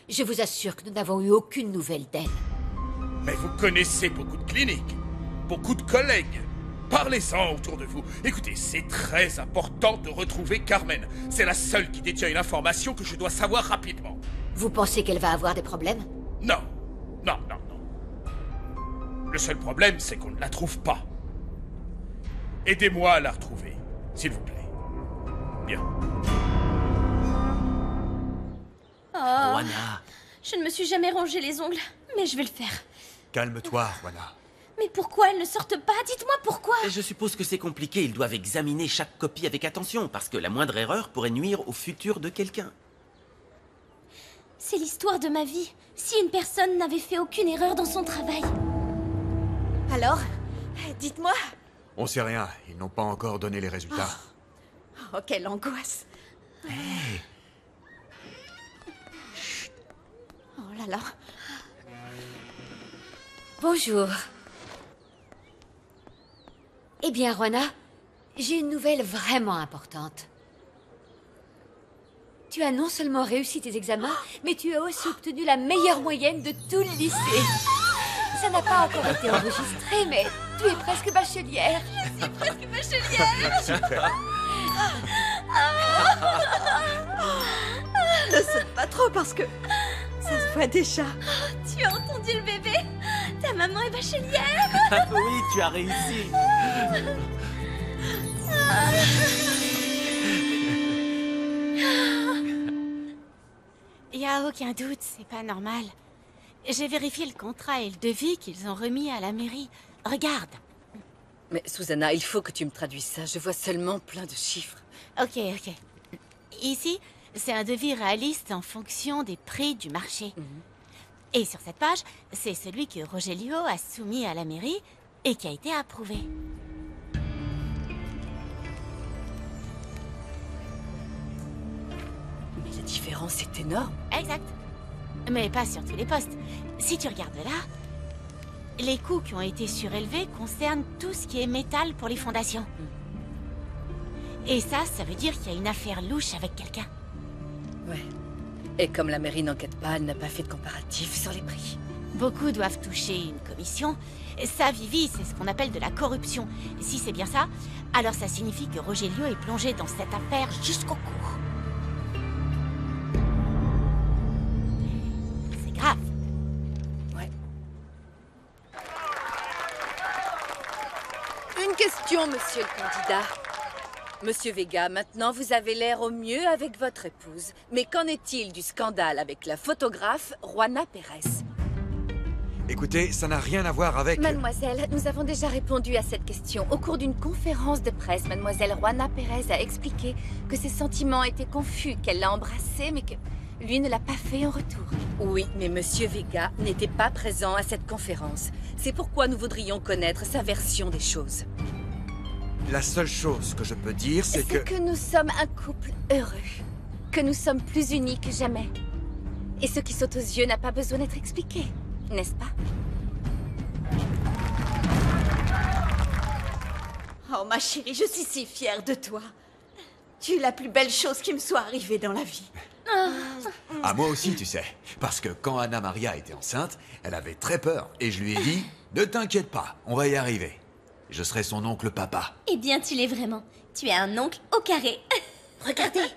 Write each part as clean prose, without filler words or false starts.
Je vous assure que nous n'avons eu aucune nouvelle d'elle. Mais vous connaissez beaucoup de cliniques, beaucoup de collègues. Parlez-en autour de vous. Écoutez, c'est très important de retrouver Carmen. C'est la seule qui détient une information que je dois savoir rapidement. Vous pensez qu'elle va avoir des problèmes? Non. Non, non, non. Le seul problème, c'est qu'on ne la trouve pas. Aidez-moi à la retrouver, s'il vous plaît. Bien. Oh, Juana, je ne me suis jamais rangé les ongles, mais je vais le faire. Calme-toi, Juana. Mais pourquoi elles ne sortent pas? Dites-moi pourquoi. je suppose que c'est compliqué. Ils doivent examiner chaque copie avec attention, parce que la moindre erreur pourrait nuire au futur de quelqu'un. C'est l'histoire de ma vie. Si une personne n'avait fait aucune erreur dans son travail. Alors, dites-moi. On sait rien, ils n'ont pas encore donné les résultats. Oh, quelle angoisse. Oh là là. Bonjour. Eh bien, Juana, j'ai une nouvelle vraiment importante. Tu as non seulement réussi tes examens, mais tu as aussi obtenu la meilleure moyenne de tout le lycée. Ça n'a pas encore été enregistré, mais tu es presque bachelière. Je suis presque bachelière. Super. Ne saute pas trop parce que ça se voit déjà. Tu as entendu le bébé? Ta maman est bachelière. Oui, tu as réussi. Y a aucun doute, c'est pas normal. J'ai vérifié le contrat et le devis qu'ils ont remis à la mairie. Regarde. Mais Susanna, il faut que tu me traduises ça. Je vois seulement plein de chiffres. Ok. Ici, c'est un devis réaliste en fonction des prix du marché. Et sur cette page, c'est celui que Rogelio a soumis à la mairie et qui a été approuvé. Mais la différence est énorme. Exact. Mais pas sur tous les postes. Si tu regardes là, les coûts qui ont été surélevés concernent tout ce qui est métal pour les fondations. Et ça veut dire qu'il y a une affaire louche avec quelqu'un. Ouais. Et comme la mairie n'enquête pas, elle n'a pas fait de comparatif sur les prix. Beaucoup doivent toucher une commission. Ça, Vivi, c'est ce qu'on appelle de la corruption. Si c'est bien ça, alors ça signifie que Rogelio est plongé dans cette affaire jusqu'au cou. C'est grave. Ouais. Une question, monsieur le candidat. Monsieur Vega, maintenant vous avez l'air au mieux avec votre épouse. Mais qu'en est-il du scandale avec la photographe Juana Pérez? Écoutez, ça n'a rien à voir avec... Mademoiselle, nous avons déjà répondu à cette question. Au cours d'une conférence de presse, mademoiselle Juana Pérez a expliqué que ses sentiments étaient confus, qu'elle l'a embrassé, mais que lui ne l'a pas fait en retour. Oui, mais monsieur Vega n'était pas présent à cette conférence. C'est pourquoi nous voudrions connaître sa version des choses. La seule chose que je peux dire, c'est que... nous sommes un couple heureux. Que nous sommes plus unis que jamais. Et ce qui saute aux yeux n'a pas besoin d'être expliqué, n'est-ce pas? Oh, ma chérie, je suis si fière de toi. Tu es la plus belle chose qui me soit arrivée dans la vie. Ah, moi aussi, tu sais. Parce que quand Anna Maria était enceinte, elle avait très peur. Et je lui ai dit, ne t'inquiète pas, on va y arriver. Je serai son oncle papa. Eh bien, tu l'es vraiment. Tu es un oncle au carré. Regardez.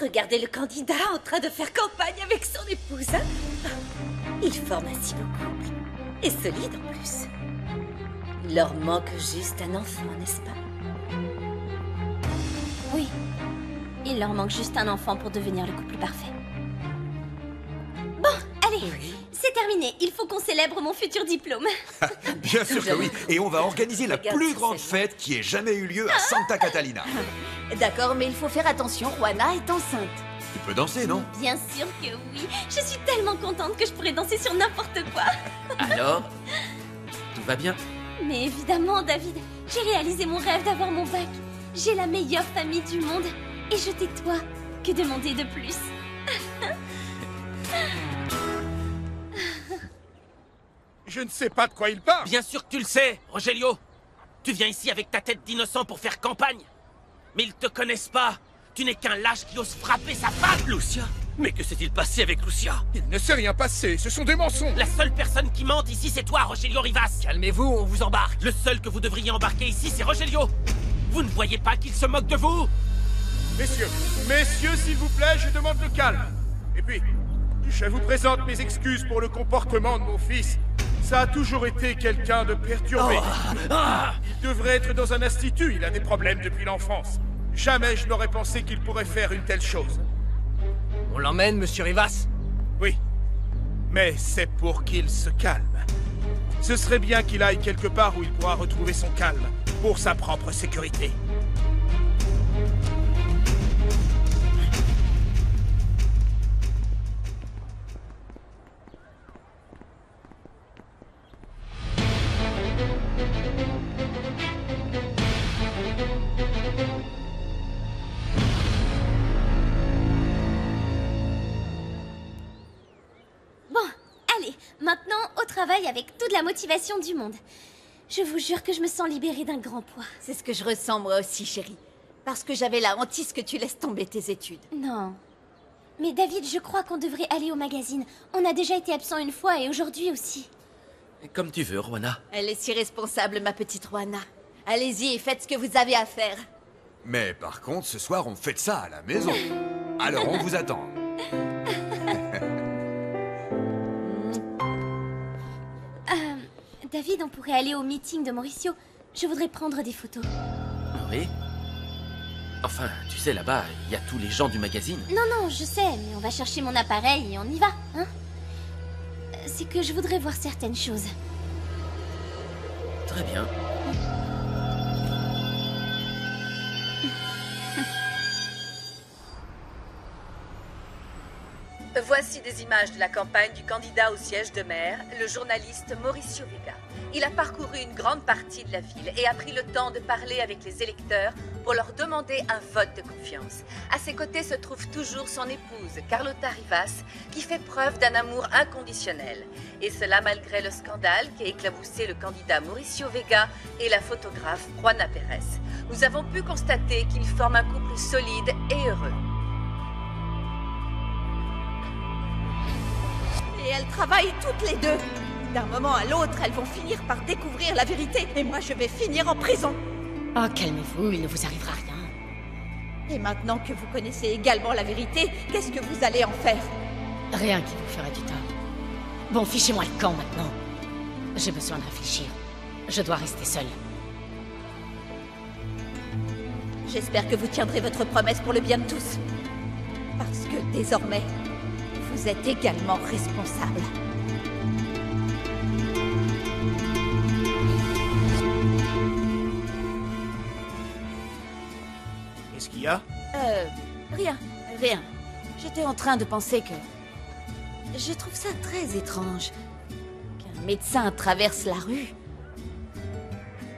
Regardez le candidat en train de faire campagne avec son épouse. Hein? Ils forment un si beau couple. Et solide en plus. Il leur manque juste un enfant, n'est-ce pas? Oui. Il leur manque juste un enfant pour devenir le couple parfait. Bon, allez. C'est terminé. Il faut qu'on célèbre mon futur diplôme. Bien sûr que oui. Et on va organiser la Regarde, plus c'est grande ça. fête qui ait jamais eu lieu à Santa Catalina. D'accord, mais il faut faire attention, Juana est enceinte. Tu peux danser, non? Bien sûr que oui. Je suis tellement contente que je pourrais danser sur n'importe quoi. Alors, tout va bien? Mais évidemment, David, j'ai réalisé mon rêve d'avoir mon bac. J'ai la meilleure famille du monde. Et je t'ai toi. Que demander de plus? Je ne sais pas de quoi il parle. Bien sûr que tu le sais, Rogelio. Tu viens ici avec ta tête d'innocent pour faire campagne. Mais ils te connaissent pas. Tu n'es qu'un lâche qui ose frapper sa femme. Lucia? Mais que s'est-il passé avec Lucia? Il ne s'est rien passé, ce sont des mensonges. La seule personne qui mente ici, c'est toi, Rogelio Rivas. Calmez-vous, on vous embarque. Le seul que vous devriez embarquer ici, c'est Rogelio. Vous ne voyez pas qu'il se moque de vous? Messieurs, s'il vous plaît, je demande le calme. Et puis, je vous présente mes excuses pour le comportement de mon fils. Ça a toujours été quelqu'un de perturbé. Il devrait être dans un institut, il a des problèmes depuis l'enfance. Jamais je n'aurais pensé qu'il pourrait faire une telle chose. On l'emmène, monsieur Rivas? Oui, mais c'est pour qu'il se calme. Ce serait bien qu'il aille quelque part où il pourra retrouver son calme, pour sa propre sécurité. Bon, allez, maintenant au travail avec toute la motivation du monde. Je vous jure que je me sens libérée d'un grand poids. C'est ce que je ressens moi aussi, chérie. Parce que j'avais la hantise que tu laisses tomber tes études. Non. Mais David, je crois qu'on devrait aller au magazine. On a déjà été absent une fois et aujourd'hui aussi. Comme tu veux, Rwana. Elle est si responsable, ma petite Roana. Allez-y et faites ce que vous avez à faire. Mais par contre, ce soir, on fête ça à la maison. Alors, on vous attend. David, on pourrait aller au meeting de Mauricio. Je voudrais prendre des photos. Oui. Enfin, tu sais, là-bas, il y a tous les gens du magazine. Non, je sais, mais on va chercher mon appareil et on y va, hein? C'est que je voudrais voir certaines choses. Très bien. Voici des images de la campagne du candidat au siège de maire, le journaliste Mauricio Vega. Il a parcouru une grande partie de la ville et a pris le temps de parler avec les électeurs pour leur demander un vote de confiance. À ses côtés se trouve toujours son épouse, Carlota Rivas, qui fait preuve d'un amour inconditionnel. Et cela malgré le scandale qui a éclaboussé le candidat Mauricio Vega et la photographe Juana Pérez. Nous avons pu constater qu'ils forment un couple solide et heureux. Et elles travaillent toutes les deux. D'un moment à l'autre, elles vont finir par découvrir la vérité. Et moi, je vais finir en prison. Oh, calmez-vous, il ne vous arrivera rien. Et maintenant que vous connaissez également la vérité, qu'est-ce que vous allez en faire? Rien qui vous ferait du tort. Bon, fichez-moi le camp maintenant. J'ai besoin de réfléchir. Je dois rester seule. J'espère que vous tiendrez votre promesse pour le bien de tous. Parce que désormais, vous êtes également responsable. Qu'est-ce qu'il y a? Rien. J'étais en train de penser que... Je trouve ça très étrange qu'un médecin traverse la rue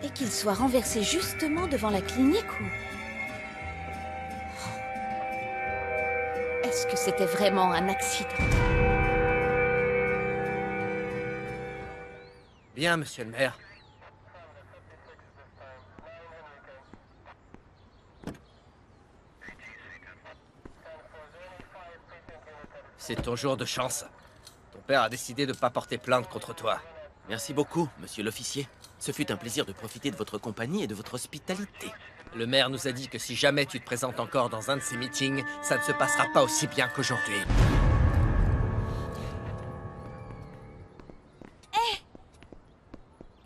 et qu'il soit renversé justement devant la clinique où... Est-ce que c'était vraiment un accident? Bien, monsieur le maire. C'est ton jour de chance. Ton père a décidé de ne pas porter plainte contre toi. Merci beaucoup, monsieur l'officier. Ce fut un plaisir de profiter de votre compagnie et de votre hospitalité. Le maire nous a dit que si jamais tu te présentes encore dans un de ces meetings, ça ne se passera pas aussi bien qu'aujourd'hui.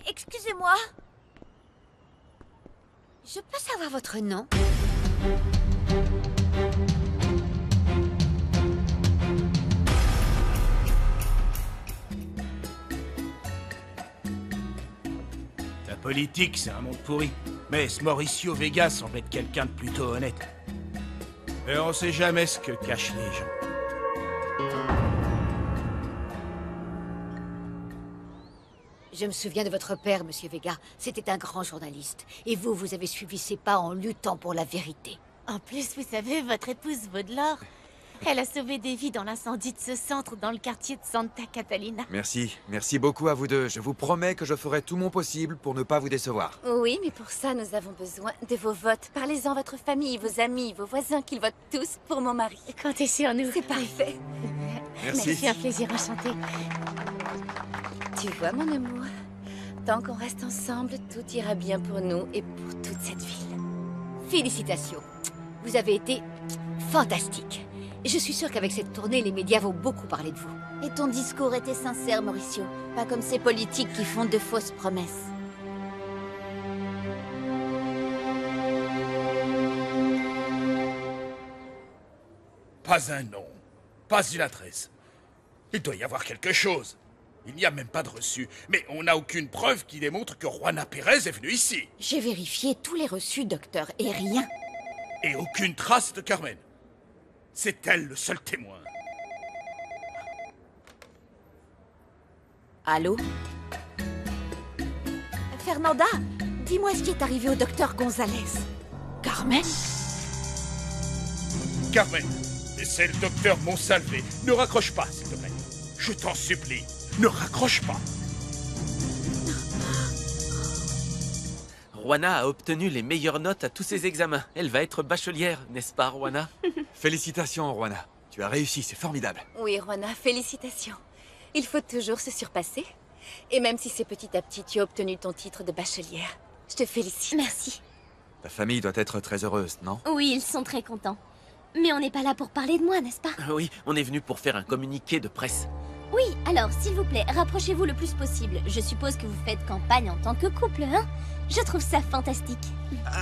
Excusez-moi. Je peux savoir votre nom? La politique, c'est un monde pourri. Mais ce Mauricio Vega semble être quelqu'un de plutôt honnête. Et on sait jamais ce que cachent les gens. Je me souviens de votre père, monsieur Vega. C'était un grand journaliste. Et vous, vous avez suivi ses pas en luttant pour la vérité. En plus, vous savez, votre épouse vaut de l'or. Elle a sauvé des vies dans l'incendie de ce centre dans le quartier de Santa Catalina. Merci. Merci beaucoup à vous deux. Je vous promets que je ferai tout mon possible pour ne pas vous décevoir. Oui, mais pour ça, nous avons besoin de vos votes. Parlez-en à votre famille, vos amis, vos voisins, qu'ils votent tous pour mon mari. Comptez sur nous. C'est parfait. Merci. C'est un plaisir enchanté. Tu vois, mon amour, tant qu'on reste ensemble, tout ira bien pour nous et pour toute cette ville. Félicitations. Vous avez été fantastique. Je suis sûre qu'avec cette tournée, les médias vont beaucoup parler de vous. Et ton discours était sincère, Mauricio. Pas comme ces politiques qui font de fausses promesses. Pas un nom, pas une adresse. Il doit y avoir quelque chose. Il n'y a même pas de reçu. Mais on n'a aucune preuve qui démontre que Juana Pérez est venue ici. J'ai vérifié tous les reçus, docteur, et rien. Et aucune trace de Carmen. C'est elle le seul témoin. Allô? Fernanda, dis-moi ce qui est arrivé au docteur Gonzalez. Carmen? Carmen, c'est le docteur Monsalvé. Ne raccroche pas, s'il te plaît. Je t'en supplie, ne raccroche pas. Juana a obtenu les meilleures notes à tous ses examens. Elle va être bachelière, n'est-ce pas, Juana? Félicitations, Juana. Tu as réussi, c'est formidable. Oui, Juana, félicitations. Il faut toujours se surpasser. Et même si c'est petit à petit, tu as obtenu ton titre de bachelière. Je te félicite. Merci. Ta famille doit être très heureuse, non? Oui, ils sont très contents. Mais on n'est pas là pour parler de moi, n'est-ce pas? Oui, on est venu pour faire un communiqué de presse. Oui, alors, s'il vous plaît, rapprochez-vous le plus possible. Je suppose que vous faites campagne en tant que couple, hein? Je trouve ça fantastique.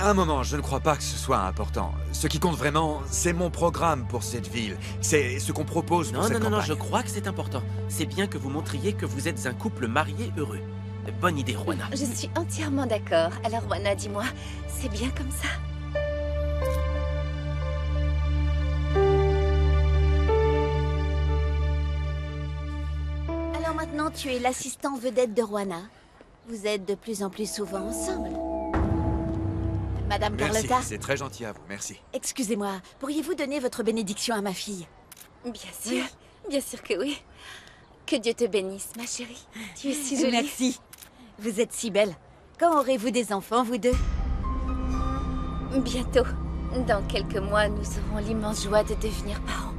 Un moment, je ne crois pas que ce soit important. Ce qui compte vraiment, c'est mon programme pour cette ville. C'est ce qu'on propose pour Non, cette non, non, non, campagne. je crois que c'est important. C'est bien que vous montriez que vous êtes un couple marié heureux. Bonne idée, Juana. Je suis entièrement d'accord. Alors, Juana, dis-moi, c'est bien comme ça? Alors maintenant, tu es l'assistant vedette de Juana. Vous êtes de plus en plus souvent ensemble. Madame Merci, Carlotta, c'est très gentil à vous, merci. excusez-moi, pourriez-vous donner votre bénédiction à ma fille? Bien sûr que oui. Que Dieu te bénisse, ma chérie. Tu es si jolie. Merci. Vous êtes si belle. Quand aurez-vous des enfants, vous deux? Bientôt. Dans quelques mois, nous aurons l'immense joie de devenir parents.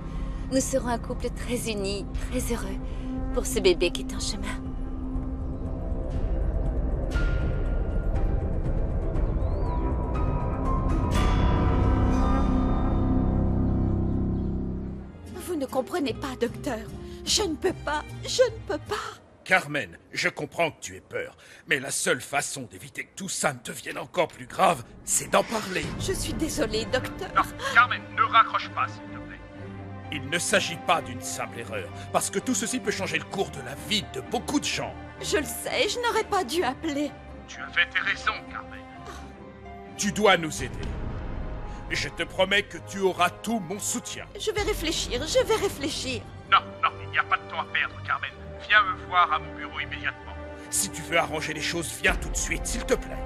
Nous serons un couple très uni, très heureux, pour ce bébé qui est en chemin. Vous ne comprenez pas, docteur. Je ne peux pas, je ne peux pas. Carmen, je comprends que tu aies peur, mais la seule façon d'éviter que tout ça ne devienne encore plus grave, c'est d'en parler. Je suis désolée, docteur. Non, Carmen, ne raccroche pas, s'il te plaît. Il ne s'agit pas d'une simple erreur, parce que tout ceci peut changer le cours de la vie de beaucoup de gens. Je le sais, je n'aurais pas dû appeler. Tu avais tes raisons, Carmen. Tu dois nous aider. Je te promets que tu auras tout mon soutien. Je vais réfléchir, je vais réfléchir. Non, non, il n'y a pas de temps à perdre, Carmen. Viens me voir à mon bureau immédiatement. Si tu veux arranger les choses, viens tout de suite, s'il te plaît.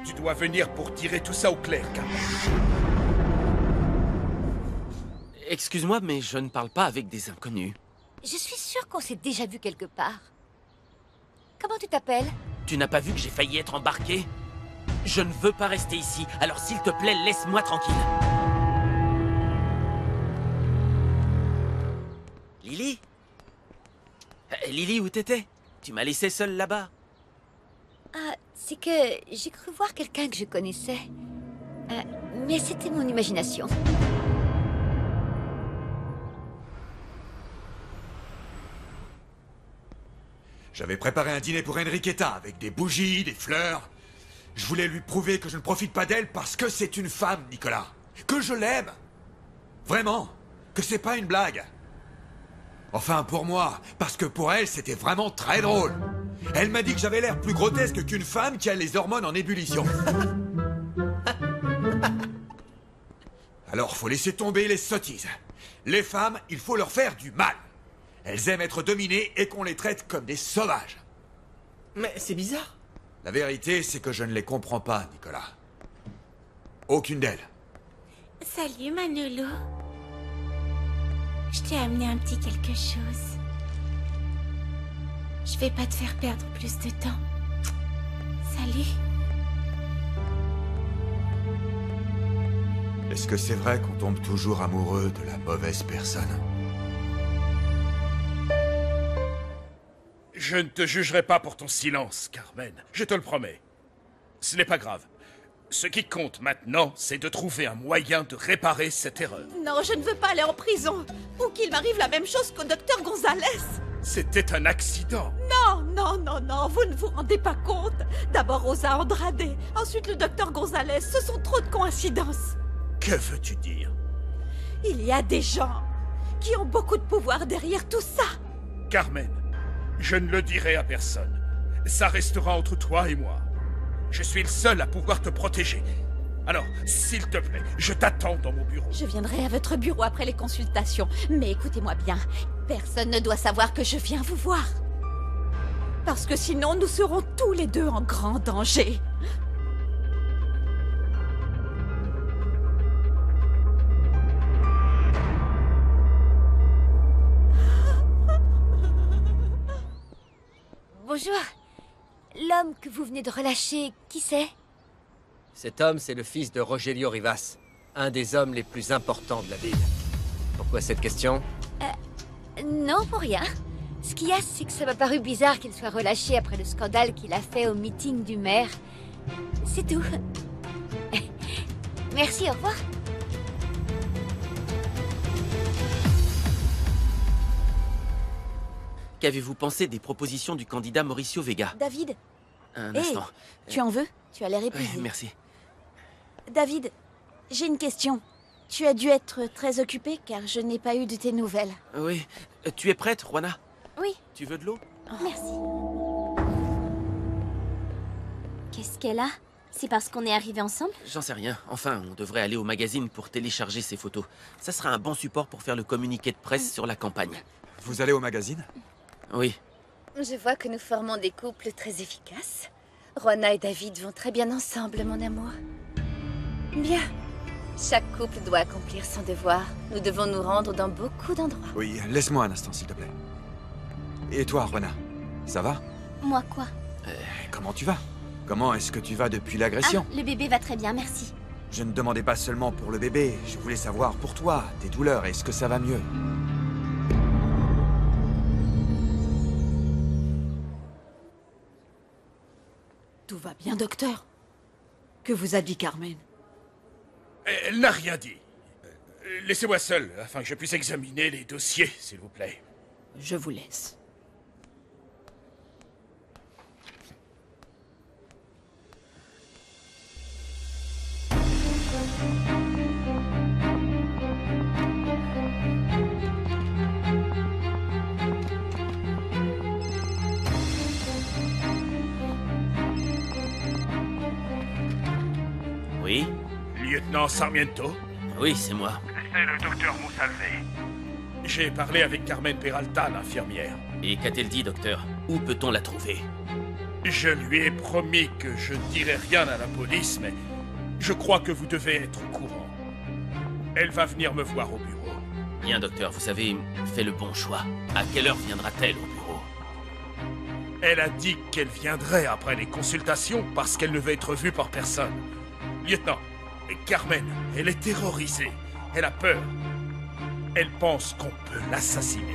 Tu dois venir pour tirer tout ça au clair, Carmen. Excuse-moi, mais je ne parle pas avec des inconnus. Je suis sûre qu'on s'est déjà vu quelque part. Comment tu t'appelles? Tu n'as pas vu que j'ai failli être embarqué? Je ne veux pas rester ici, alors s'il te plaît, laisse-moi tranquille. Lily? Lily, où t'étais? Tu m'as laissé seule là-bas. Ah, c'est que j'ai cru voir quelqu'un que je connaissais. Mais c'était mon imagination. J'avais préparé un dîner pour Enriqueta avec des bougies, des fleurs. Je voulais lui prouver que je ne profite pas d'elle parce que c'est une femme, Nicolas. Que je l'aime. Vraiment. Que c'est pas une blague. Enfin, pour moi, parce que pour elle, c'était vraiment très drôle. Elle m'a dit que j'avais l'air plus grotesque qu'une femme qui a les hormones en ébullition. Alors, faut laisser tomber les sottises. Les femmes, il faut leur faire du mal. Elles aiment être dominées et qu'on les traite comme des sauvages. Mais c'est bizarre. La vérité, c'est que je ne les comprends pas, Nicolas. Aucune d'elles. Salut, Manolo. Je t'ai amené un petit quelque chose. Je vais pas te faire perdre plus de temps. Salut. Est-ce que c'est vrai qu'on tombe toujours amoureux de la mauvaise personne? Je ne te jugerai pas pour ton silence, Carmen. Je te le promets. Ce n'est pas grave. Ce qui compte maintenant, c'est de trouver un moyen de réparer cette erreur. Non, je ne veux pas aller en prison. Ou qu'il m'arrive la même chose qu'au docteur Gonzalez. C'était un accident. Non, non, non, non, vous ne vous rendez pas compte. D'abord Rosa Andrade, ensuite le docteur Gonzalez. Ce sont trop de coïncidences. Que veux-tu dire? Il y a des gens qui ont beaucoup de pouvoir derrière tout ça. Carmen, je ne le dirai à personne. Ça restera entre toi et moi. Je suis le seul à pouvoir te protéger. Alors, s'il te plaît, je t'attends dans mon bureau. Je viendrai à votre bureau après les consultations. Mais écoutez-moi bien, personne ne doit savoir que je viens vous voir. Parce que sinon, nous serons tous les deux en grand danger. Bonjour. L'homme que vous venez de relâcher, qui c'est? Cet homme, c'est le fils de Rogelio Rivas, un des hommes les plus importants de la ville. Pourquoi cette question? Non, pour rien. Ce qu'il y a, c'est que ça m'a paru bizarre qu'il soit relâché après le scandale qu'il a fait au meeting du maire. C'est tout. Merci, au revoir. Qu'avez-vous pensé des propositions du candidat Mauricio Vega? David, Un hey, instant. tu en veux? Tu as l'air Oui, épuisé. merci. David, j'ai une question. Tu as dû être très occupé car je n'ai pas eu de tes nouvelles. Oui. Tu es prête, Juana? Oui. Tu veux de l'eau? Merci. Qu'est-ce qu'elle a? C'est parce qu'on est arrivés ensemble? J'en sais rien. Enfin, on devrait aller au magazine pour télécharger ces photos. Ça sera un bon support pour faire le communiqué de presse sur la campagne. Vous allez au magazine? Oui. Je vois que nous formons des couples très efficaces. Juana et David vont très bien ensemble, mon amour. Bien. Chaque couple doit accomplir son devoir. Nous devons nous rendre dans beaucoup d'endroits. Oui, laisse-moi un instant, s'il te plaît. Et toi, Juana? Ça va? Moi quoi? Comment tu vas? Comment est-ce que tu vas depuis l'agression? Ah, le bébé va très bien, merci. Je ne demandais pas seulement pour le bébé, je voulais savoir pour toi, tes douleurs, est-ce que ça va mieux? Tout va bien, docteur? Que vous a dit Carmen? Elle n'a rien dit. Laissez-moi seul, afin que je puisse examiner les dossiers, s'il vous plaît. Je vous laisse. Oui? Lieutenant Sarmiento? Oui, c'est moi. C'est le docteur Moussalvé. J'ai parlé avec Carmen Peralta, l'infirmière. Et qu'a-t-elle dit, docteur? Où peut-on la trouver? Je lui ai promis que je ne dirais rien à la police, mais je crois que vous devez être au courant. Elle va venir me voir au bureau. Bien, docteur, vous avez fait le bon choix. À quelle heure viendra-t-elle au bureau? Elle a dit qu'elle viendrait après les consultations parce qu'elle ne veut être vue par personne. Lieutenant, Carmen, elle est terrorisée. Elle a peur. Elle pense qu'on peut l'assassiner.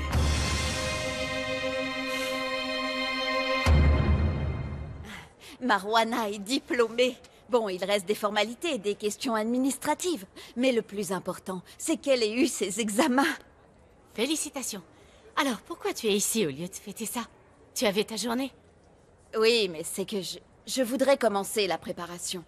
Juana est diplômée. Bon, il reste des formalités, des questions administratives. Mais le plus important, c'est qu'elle ait eu ses examens. Félicitations. Alors, pourquoi tu es ici au lieu de fêter ça? Tu avais ta journée? Oui, mais c'est que je voudrais commencer la préparation.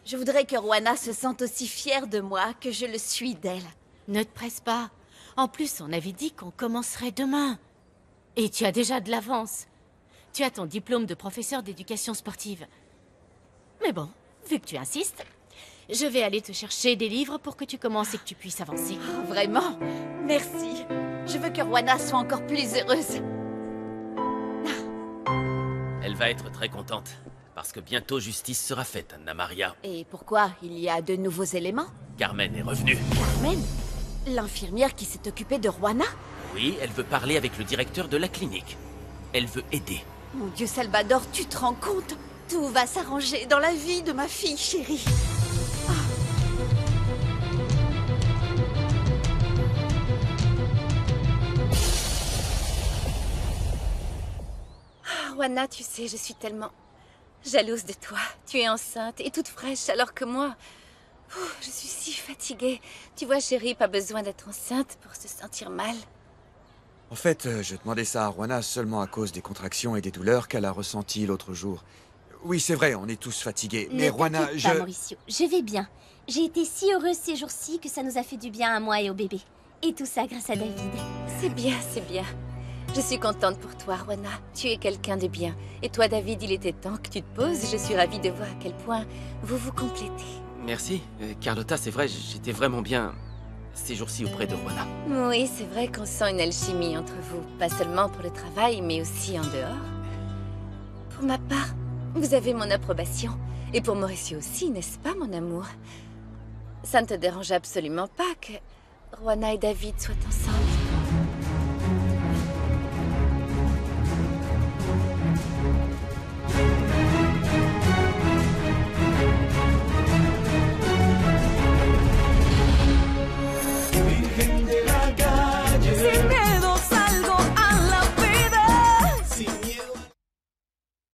Je voudrais que Juana se sente aussi fière de moi que je le suis d'elle. Ne te presse pas. En plus, on avait dit qu'on commencerait demain. Et tu as déjà de l'avance. Tu as ton diplôme de professeur d'éducation sportive. Mais bon, vu que tu insistes, je vais aller te chercher des livres pour que tu commences et que tu puisses avancer. Oh, vraiment? Merci. Je veux que Juana soit encore plus heureuse. Elle va être très contente. Parce que bientôt justice sera faite, Anna Maria. Et pourquoi? Il y a de nouveaux éléments? Carmen est revenue. Carmen? L'infirmière qui s'est occupée de Juana? Oui, elle veut parler avec le directeur de la clinique. Elle veut aider. Mon Dieu, Salvador, tu te rends compte? Tout va s'arranger dans la vie de ma fille chérie. Juana, tu sais, je suis tellement jalouse de toi. Tu es enceinte et toute fraîche, alors que moi... je suis si fatiguée. Tu vois, chérie, pas besoin d'être enceinte pour se sentir mal. En fait, je demandais ça à Juana seulement à cause des contractions et des douleurs qu'elle a ressenties l'autre jour. Oui, c'est vrai, on est tous fatigués, mais Juana, t'inquiète pas, Mauricio, je vais bien. J'ai été si heureuse ces jours-ci que ça nous a fait du bien à moi et au bébé. Et tout ça grâce à David. C'est bien, c'est bien. Je suis contente pour toi, Juana. Tu es quelqu'un de bien. Et toi, David, il était temps que tu te poses. Je suis ravie de voir à quel point vous vous complétez. Merci. Carlotta, c'est vrai, j'étais vraiment bien ces jours-ci auprès de Juana. Oui, c'est vrai qu'on sent une alchimie entre vous. Pas seulement pour le travail, mais aussi en dehors. Pour ma part, vous avez mon approbation. Et pour Mauricio aussi, n'est-ce pas, mon amour? Ça ne te dérange absolument pas que Juana et David soient ensemble?